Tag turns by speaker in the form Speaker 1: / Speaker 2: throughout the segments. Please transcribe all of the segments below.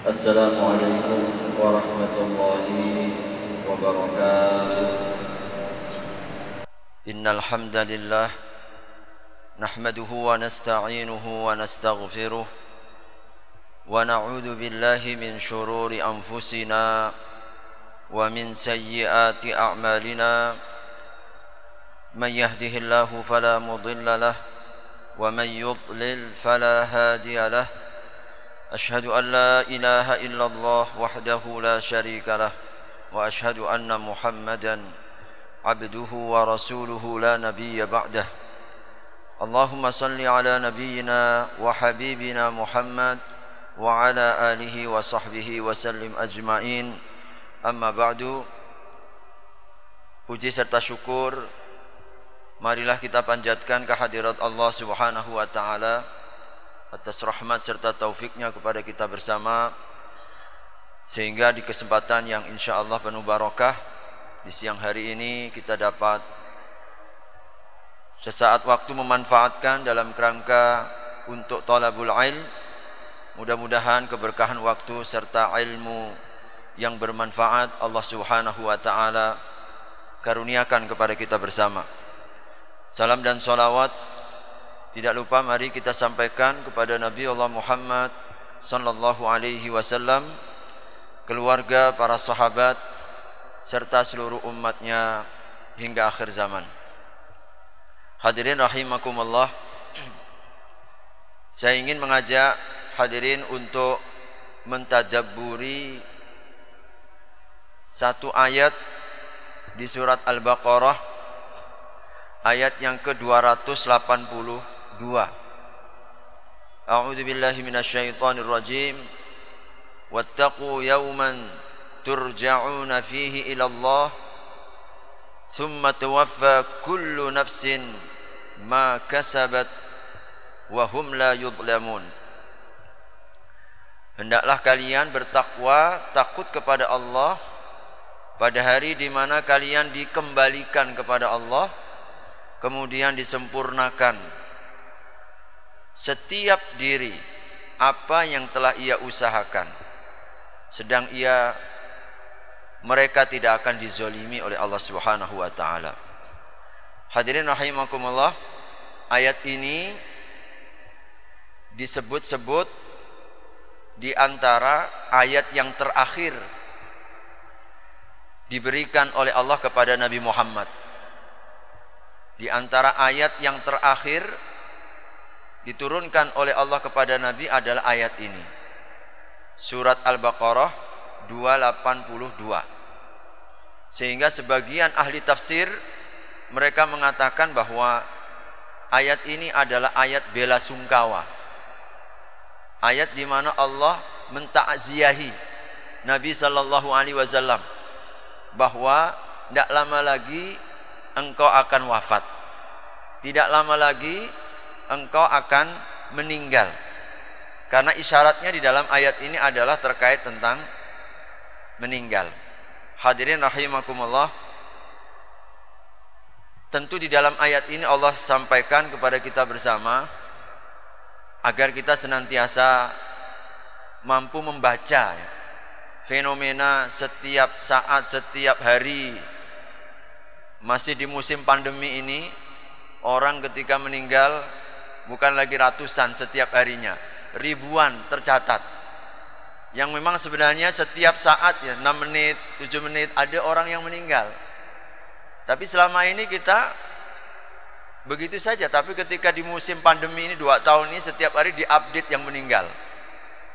Speaker 1: Assalamualaikum warahmatullahi wabarakatuh. Innal hamdalillah nahmaduhu wa nasta'inuhu wa nastaghfiruh wa na'udzu billahi min shururi anfusina wa min sayyiati a'malina. Man yahdihillahu fala mudilla lahu wa man yudlil fala hadiya lahu. أشهد أن لا إله إلا الله وحده لا شريك له وأشهد أن محمدا عبده ورسوله لا نبي بعده. اللهم صل على نبينا وحبيبنا محمد وعلى آله وصحبه وسلم أجمعين. أما بعد. Puji serta syukur marilah kita panjatkan kehadirat Allah Subhanahu wa taala atas rahmat serta taufiknya kepada kita bersama, sehingga di kesempatan yang insya Allah penuh barakah di siang hari ini kita dapat sesaat waktu memanfaatkan dalam kerangka untuk talabul ilm. Mudah-mudahan keberkahan waktu serta ilmu yang bermanfaat Allah Subhanahu wa taala karuniakan kepada kita bersama. Salam dan salawat tidak lupa mari kita sampaikan kepada Nabi Allah Muhammad sallallahu alaihi wasallam, keluarga, para sahabat serta seluruh umatnya hingga akhir zaman. Hadirin rahimakumullah, saya ingin mengajak hadirin untuk mentadabburi satu ayat di surat Al-Baqarah, ayat yang ke-282. A'udzu billahi minasyaitonir rajim. Wattaqu yawman turja'una fihi ila Allah thumma tuwaffa kullu nafsin ma kasabat wa hum la yudlamun. Hendaklah kalian bertakwa, takut kepada Allah pada hari di mana kalian dikembalikan kepada Allah, kemudian disempurnakan setiap diri apa yang telah ia usahakan, sedang mereka tidak akan dizolimi oleh Allah Subhanahu wa taala. Hadirin rahimakumullah, ayat ini disebut-sebut di antara ayat yang terakhir diberikan oleh Allah kepada Nabi Muhammad. Di antara ayat yang terakhir diturunkan oleh Allah kepada Nabi adalah ayat ini, surat Al-Baqarah 282. Sehingga sebagian ahli tafsir mereka mengatakan bahwa ayat ini adalah ayat bela sungkawa, ayat di mana Allah mentakziahi Nabi sallallahu alaihi wasallam bahwa tidak lama lagi engkau akan wafat, tidak lama lagi engkau akan meninggal. Karena isyaratnya di dalam ayat ini adalah terkait tentang meninggal. Hadirin rahimakumullah, tentu di dalam ayat ini Allah sampaikan kepada kita bersama agar kita senantiasa mampu membaca fenomena setiap saat, setiap hari. Masih di musim pandemi ini, orang ketika meninggal bukan lagi ratusan setiap harinya, ribuan tercatat. Yang memang sebenarnya setiap saat 6 menit, 7 menit ada orang yang meninggal. Tapi selama ini kita begitu saja. Tapi ketika di musim pandemi ini 2 tahun ini setiap hari diupdate yang meninggal.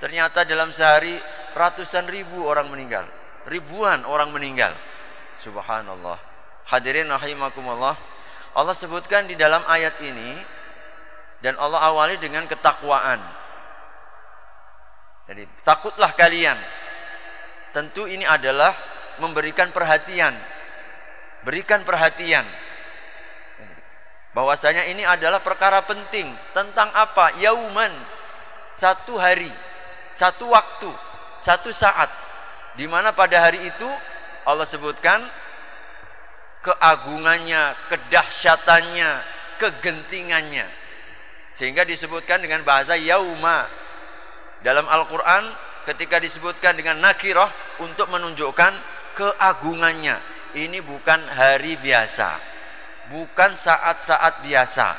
Speaker 1: Ternyata dalam sehari ratusan ribu orang meninggal. ribuan orang meninggal. Subhanallah. Hadirin rahimakumullah. Allah sebutkan di dalam ayat ini, dan Allah awali dengan ketakwaan. Jadi takutlah kalian. Tentu ini adalah memberikan perhatian. Berikan perhatian. Bahwasanya ini adalah perkara penting. Tentang apa? Yauman. Satu hari, satu waktu, satu saat. Di mana pada hari itu Allah sebutkan keagungannya, kedahsyatannya, kegentingannya. Sehingga disebutkan dengan bahasa yauma. Dalam Al-Quran ketika disebutkan dengan nakirah untuk menunjukkan keagungannya. Ini bukan hari biasa, bukan saat-saat biasa,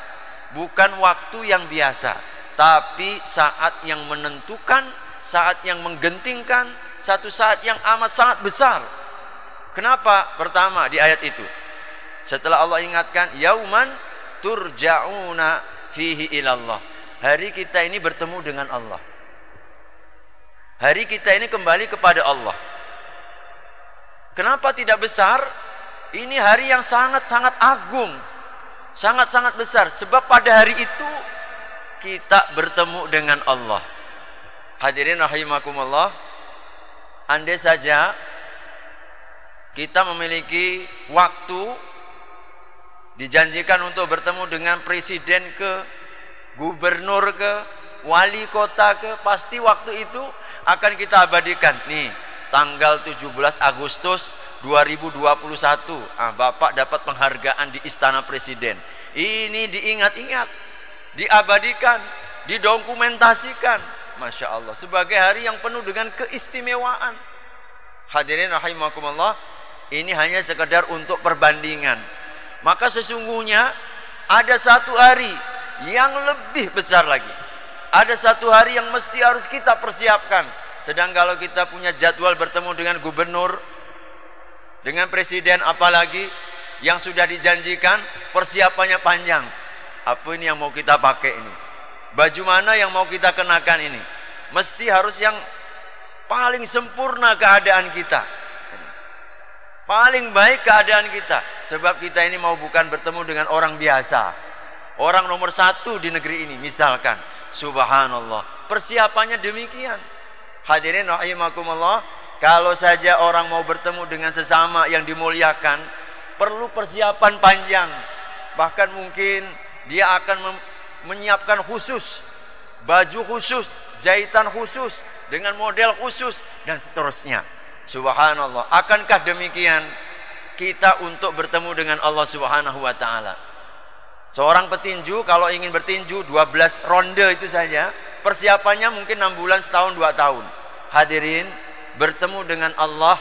Speaker 1: bukan waktu yang biasa, tapi saat yang menentukan, saat yang menggentingkan, satu saat yang amat sangat besar. Kenapa? Pertama di ayat itu, setelah Allah ingatkan yauman turja'una fihi ilallah, hari kita ini bertemu dengan Allah, hari kita ini kembali kepada Allah. Kenapa tidak besar? Ini hari yang sangat-sangat agung, sangat-sangat besar, sebab pada hari itu kita bertemu dengan Allah. Hadirin rahimakumullah, andai saja kita memiliki waktu, dijanjikan untuk bertemu dengan presiden ke, gubernur ke, wali kota ke, pasti waktu itu akan kita abadikan. Nih, tanggal 17 Agustus 2021, Bapak dapat penghargaan di Istana Presiden. Ini diingat-ingat, diabadikan, didokumentasikan. Masya Allah, sebagai hari yang penuh dengan keistimewaan. Hadirin rahimakumullah, ini hanya sekedar untuk perbandingan. Maka sesungguhnya ada satu hari yang lebih besar lagi. Ada satu hari yang mesti harus kita persiapkan. Sedang kalau kita punya jadwal bertemu dengan gubernur, dengan presiden, apalagi yang sudah dijanjikan, persiapannya panjang. Apa ini yang mau kita pakai ini? Baju mana yang mau kita kenakan ini? Mesti harus yang paling sempurna keadaan kita, paling baik keadaan kita. Sebab kita ini mau bukan bertemu dengan orang biasa, orang nomor satu di negeri ini misalkan. Subhanallah, persiapannya demikian. Hadirin rahimakumullah, kalau saja orang mau bertemu dengan sesama yang dimuliakan, perlu persiapan panjang. Bahkan mungkin dia akan menyiapkan khusus, baju khusus, jahitan khusus, dengan model khusus, dan seterusnya. Subhanallah, akankah demikian kita untuk bertemu dengan Allah Subhanahu wa ta'ala? Seorang petinju kalau ingin bertinju 12 ronde itu saja, persiapannya mungkin 6 bulan, setahun, 2 tahun. Hadirin, bertemu dengan Allah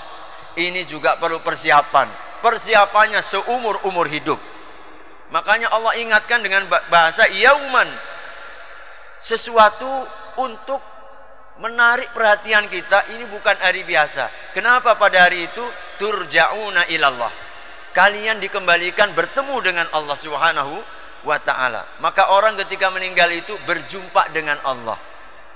Speaker 1: ini juga perlu persiapan. Persiapannya seumur-umur hidup. Makanya Allah ingatkan dengan bahasa yauman, sesuatu untuk menarik perhatian kita. Ini bukan hari biasa. Kenapa pada hari itu? Turja'una ilallah, kalian dikembalikan bertemu dengan Allah Subhanahu wa ta'ala. Maka orang ketika meninggal itu berjumpa dengan Allah,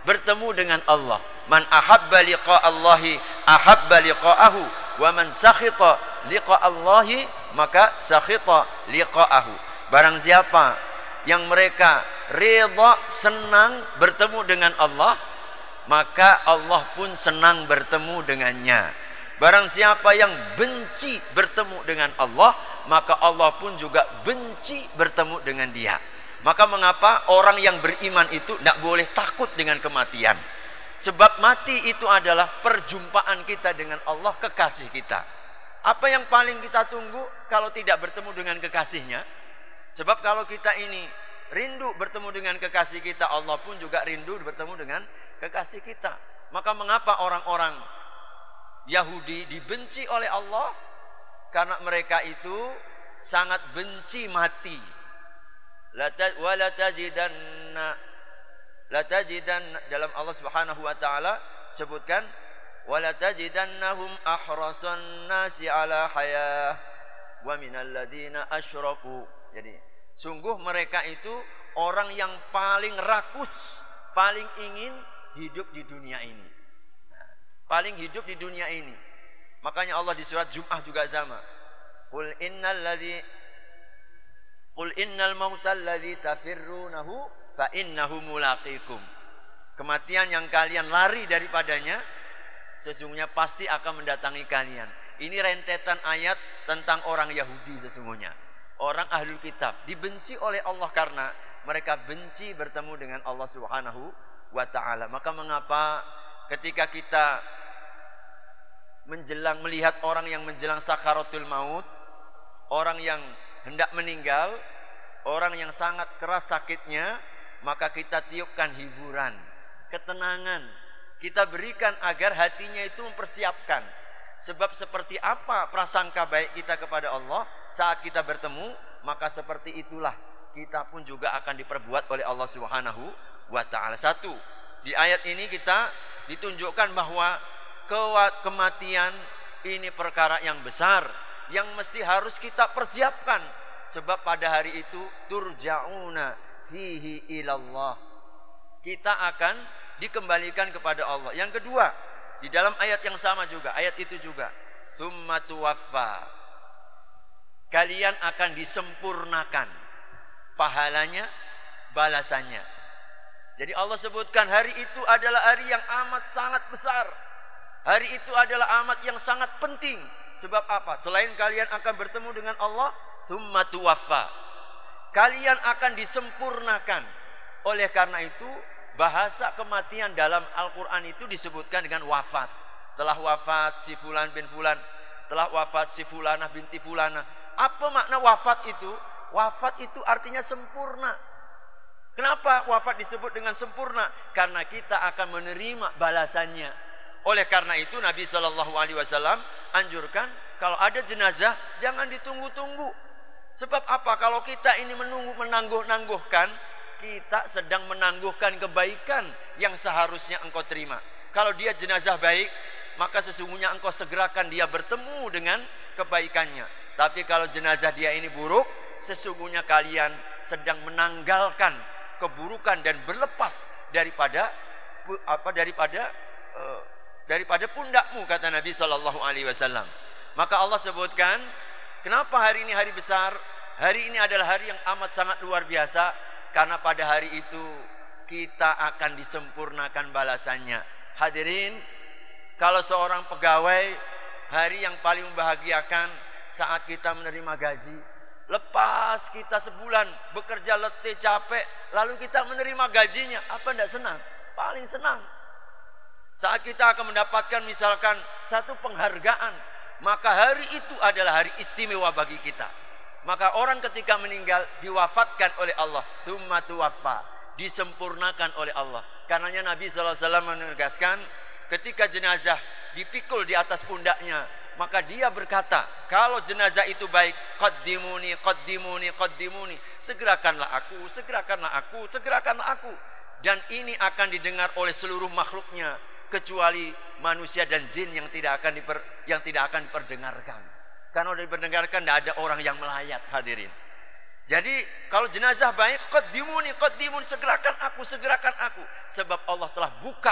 Speaker 1: bertemu dengan Allah. Man ahabba liqa'allahi ahabba liqa'ahu, wa man sakhita liqa'allahi maka sakhita liqa'ahu. Barang siapa yang mereka reda, senang bertemu dengan Allah, maka Allah pun senang bertemu dengannya. Barang siapa yang benci bertemu dengan Allah, maka Allah pun juga benci bertemu dengan dia. Maka mengapa orang yang beriman itu tidak boleh takut dengan kematian? Sebab mati itu adalah perjumpaan kita dengan Allah, kekasih kita. Apa yang paling kita tunggu kalau tidak bertemu dengan kekasihnya? Sebab kalau kita ini rindu bertemu dengan kekasih kita, Allah pun juga rindu bertemu dengan kekasih kita. Maka mengapa orang-orang Yahudi dibenci oleh Allah? Karena mereka itu sangat benci mati. La tajidanna dalam Allah Subhanahu wa taala sebutkan wala tajidannahum ahrasan nasi ala hayah wa minal ladina asyraku. Jadi sungguh mereka itu orang yang paling rakus, paling ingin hidup di dunia ini. Paling hidup di dunia ini. Makanya Allah di surat Jum'ah juga sama. Qul innal mautal ladzi tafirrunahu fa innahu mulaqikum. Kematian yang kalian lari daripadanya sesungguhnya pasti akan mendatangi kalian. Ini rentetan ayat tentang orang Yahudi sesungguhnya. Orang ahlul kitab dibenci oleh Allah karena mereka benci bertemu dengan Allah Subhanahu wa ta'ala. Maka mengapa ketika kita melihat orang yang menjelang sakaratul maut, orang yang hendak meninggal, orang yang sangat keras sakitnya, maka kita tiupkan hiburan, ketenangan. Kita berikan agar hatinya itu mempersiapkan. Sebab seperti apa prasangka baik kita kepada Allah saat kita bertemu, maka seperti itulah kita pun juga akan diperbuat oleh Allah Subhanahu wa ta'ala. Satu, di ayat ini kita ditunjukkan bahwa kematian ini perkara yang besar yang mesti harus kita persiapkan. Sebab pada hari itu turja'una fihi ilallah. Kita akan dikembalikan kepada Allah. Yang kedua, di dalam ayat yang sama juga, ayat itu juga, summa tuwaffa. Kalian akan disempurnakan pahalanya, balasannya. Jadi Allah sebutkan hari itu adalah hari yang amat sangat besar. Hari itu adalah amat yang sangat penting. Sebab apa? Selain kalian akan bertemu dengan Allah, summa tuwaffa. Kalian akan disempurnakan. Oleh karena itu, bahasa kematian dalam Al-Quran itu disebutkan dengan wafat. Telah wafat si fulan bin fulan, telah wafat si fulanah binti fulanah. Apa makna wafat itu? Wafat itu artinya sempurna. Kenapa wafat disebut dengan sempurna? Karena kita akan menerima balasannya. Oleh karena itu Nabi SAW anjurkan kalau ada jenazah jangan ditunggu-tunggu. Sebab apa? Kalau kita ini menangguh-nangguhkan, kita sedang menangguhkan kebaikan yang seharusnya engkau terima. Kalau dia jenazah baik, maka sesungguhnya engkau segerakan dia bertemu dengan kebaikannya. Tapi kalau jenazah dia ini buruk, sesungguhnya kalian sedang menanggalkan keburukan dan berlepas daripada pundakmu, kata Nabi SAW. Maka Allah sebutkan, kenapa hari ini hari besar? Hari ini adalah hari yang amat sangat luar biasa. Karena pada hari itu kita akan disempurnakan balasannya. Hadirin, kalau seorang pegawai, hari yang paling membahagiakan saat kita menerima gaji. Lepas kita sebulan bekerja letih capek, lalu kita menerima gajinya, apa tidak senang? Paling senang. Saat kita akan mendapatkan misalkan satu penghargaan, maka hari itu adalah hari istimewa bagi kita. Maka orang ketika meninggal diwafatkan oleh Allah, tsumma tuwaffa, disempurnakan oleh Allah. Karenanya Nabi SAW menegaskan, ketika jenazah dipikul di atas pundaknya, maka dia berkata, kalau jenazah itu baik, qaddimuni, qaddimuni, qaddimuni, segerakanlah aku, segerakanlah aku, segerakanlah aku. Dan ini akan didengar oleh seluruh makhluknya, kecuali manusia dan jin yang tidak akan diperdengarkan. Karena sudah diperdengarkan tidak ada orang yang melayat, hadirin. Jadi kalau jenazah baik, qaddimuni, qaddimuni, segerakan aku, segerakan aku. Sebab Allah telah buka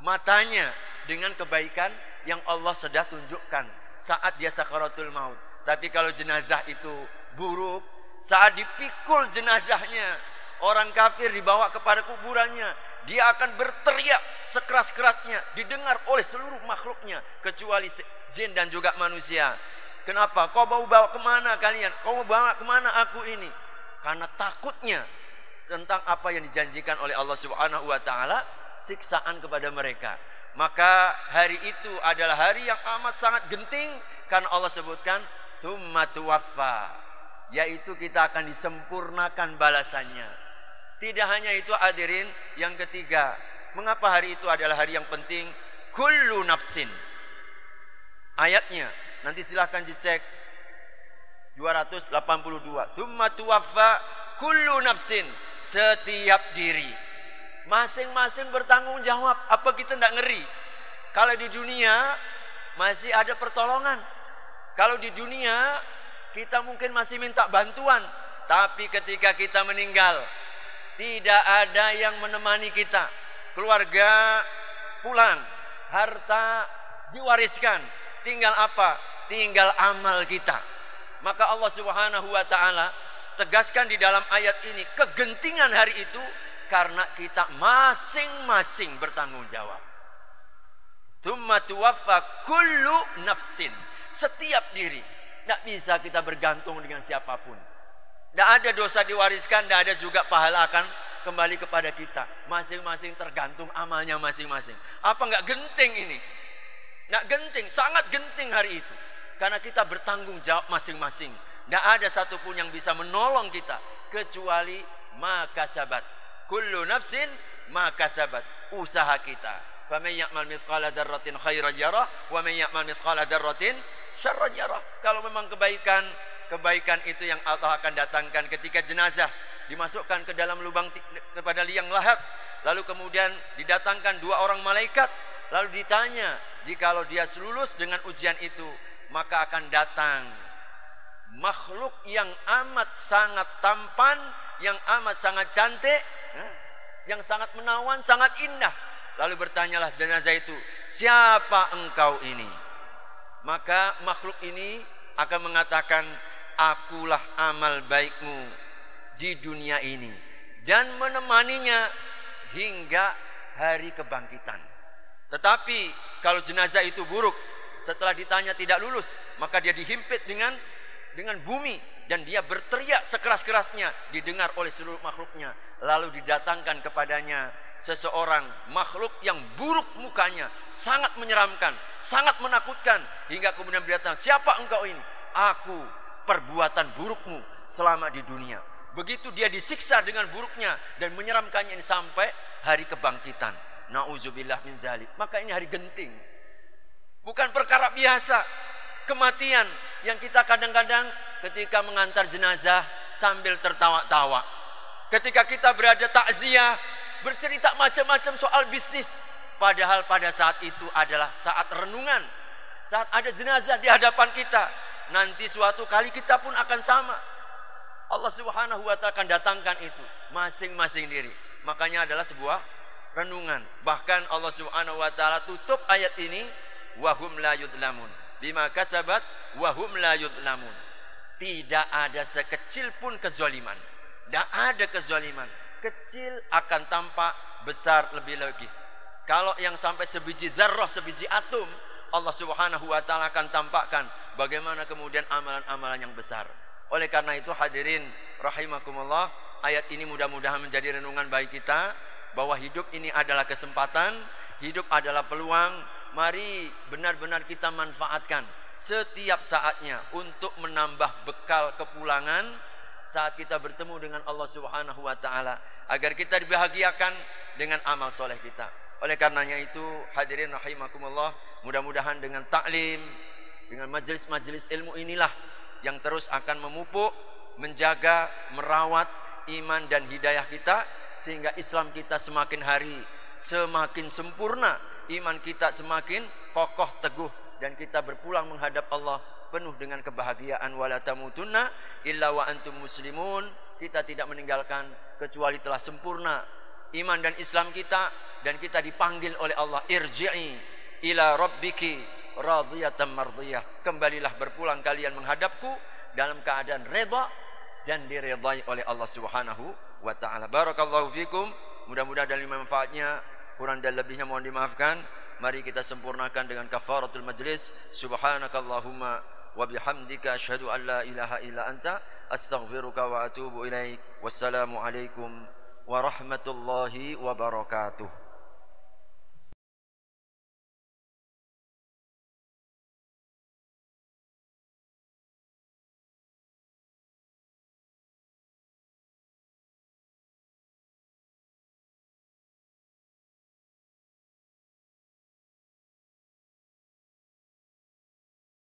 Speaker 1: matanya dengan kebaikan yang Allah sudah tunjukkan saat dia sakaratul maut. Tapi kalau jenazah itu buruk, saat dipikul jenazahnya, orang kafir dibawa kepada kuburannya, dia akan berteriak sekeras-kerasnya, didengar oleh seluruh makhluknya, kecuali jin dan juga manusia. Kenapa? Kau mau bawa kemana kalian? Kau mau bawa kemana aku ini? Karena takutnya tentang apa yang dijanjikan oleh Allah Subhanahu wa ta'ala, siksaan kepada mereka. Maka hari itu adalah hari yang amat sangat genting, karena Allah sebutkan tsumma tuwaffa, yaitu kita akan disempurnakan balasannya. Tidak hanya itu hadirin, yang ketiga, mengapa hari itu adalah hari yang penting? Kullu nafsin. Ayatnya nanti silahkan dicek 282. Tsumma tuwaffa kullu nafsin, setiap diri. Masing-masing bertanggung jawab. Apa kita tidak ngeri? Kalau di dunia masih ada pertolongan. Kalau di dunia kita mungkin masih minta bantuan, tapi ketika kita meninggal, tidak ada yang menemani kita. Keluarga pulang, harta diwariskan, tinggal apa? Tinggal amal kita. Maka Allah Subhanahu wa taala tegaskan di dalam ayat ini kegentingan hari itu karena kita masing-masing bertanggung jawab. Tsumma tuwaffa kullu nafsin. Setiap diri. Tidak bisa kita bergantung dengan siapapun. Tidak ada dosa diwariskan, tidak ada juga pahala akan kembali kepada kita. Masing-masing tergantung amalnya masing-masing. Apa enggak genting ini? Enggak genting, sangat genting hari itu. Karena kita bertanggung jawab masing-masing. Tidak ada satupun yang bisa menolong kita kecuali makasabat. Kullu nafsin makasabat. Usaha kita. Faman ya'mal mithqala dzarratin khairan yarah wa man ya'mal mithqala dzarratin syarran yarah. Kalau memang kebaikan itu yang Allah akan datangkan ketika jenazah dimasukkan ke dalam lubang kepada liang lahat, lalu kemudian didatangkan 2 orang malaikat, lalu ditanya, jikalau dia lulus dengan ujian itu, maka akan datang makhluk yang amat sangat tampan, yang amat sangat cantik, yang sangat menawan, sangat indah. Lalu bertanyalah jenazah itu, siapa engkau ini? Maka makhluk ini akan mengatakan, akulah amal baikmu di dunia ini dan menemaninya hingga hari kebangkitan. Tetapi kalau jenazah itu buruk, setelah ditanya tidak lulus, maka dia dihimpit dengan bumi dan dia berteriak sekeras-kerasnya, didengar oleh seluruh makhluknya. Lalu didatangkan kepadanya seseorang makhluk yang buruk mukanya, sangat menyeramkan, sangat menakutkan, hingga kemudian berkata, siapa engkau ini? Aku, perbuatan burukmu selama di dunia. Begitu dia disiksa dengan buruknya dan menyeramkannya sampai hari kebangkitan. Nauzubillah min zalik. Maka ini hari genting. Bukan perkara biasa. Kematian yang kita kadang-kadang ketika mengantar jenazah sambil tertawa-tawa. Ketika kita berada takziah, bercerita macam-macam soal bisnis. Padahal pada saat itu adalah saat renungan. Saat ada jenazah di hadapan kita. Nanti suatu kali kita pun akan sama. Allah Subhanahu wa ta'ala akan datangkan itu masing-masing diri. Makanya adalah sebuah renungan. Bahkan Allah Subhanahu wa ta'ala tutup ayat ini, wahum la yudlamun bima kasabat wahum la yudlamun. Tidak ada sekecil pun kezaliman. Tidak ada kezaliman. Kecil akan tampak besar lebih lagi. Kalau yang sampai sebiji zarrah, sebiji atom, Allah Subhanahu wa ta'ala akan tampakkan bagaimana kemudian amalan-amalan yang besar. Oleh karena itu hadirin rahimakumullah, ayat ini mudah-mudahan menjadi renungan bagi kita bahwa hidup ini adalah kesempatan, hidup adalah peluang. Mari benar-benar kita manfaatkan setiap saatnya untuk menambah bekal kepulangan saat kita bertemu dengan Allah Subhanahu wa ta'ala, agar kita dibahagiakan dengan amal soleh kita. Oleh karenanya itu hadirin rahimakumullah, mudah-mudahan dengan taklim, dengan majelis-majelis ilmu inilah yang terus akan memupuk, menjaga, merawat iman dan hidayah kita, sehingga Islam kita semakin hari semakin sempurna, iman kita semakin kokoh teguh, dan kita berpulang menghadap Allah penuh dengan kebahagiaan. Wala tamutunna illa wa antum muslimun. Kita tidak meninggalkan kecuali telah sempurna iman dan Islam kita, dan kita dipanggil oleh Allah, irji'i ila rabbiki radiyatan mardiyah. Kembalilah, berpulang kalian menghadapku dalam keadaan redha dan diredai oleh Allah Subhanahu wa ta'ala. Barakallahu fikum. Mudah-mudahan ada manfaatnya. Kurang dan lebihnya mohon dimaafkan. Mari kita sempurnakan dengan kafaratul majlis. Subhanakallahumma wa bihamdika asyhadu an la ilaha illa anta astaghfiruka wa atubu ilaik. Wassalamu alaikum warahmatullahi wabarakatuh.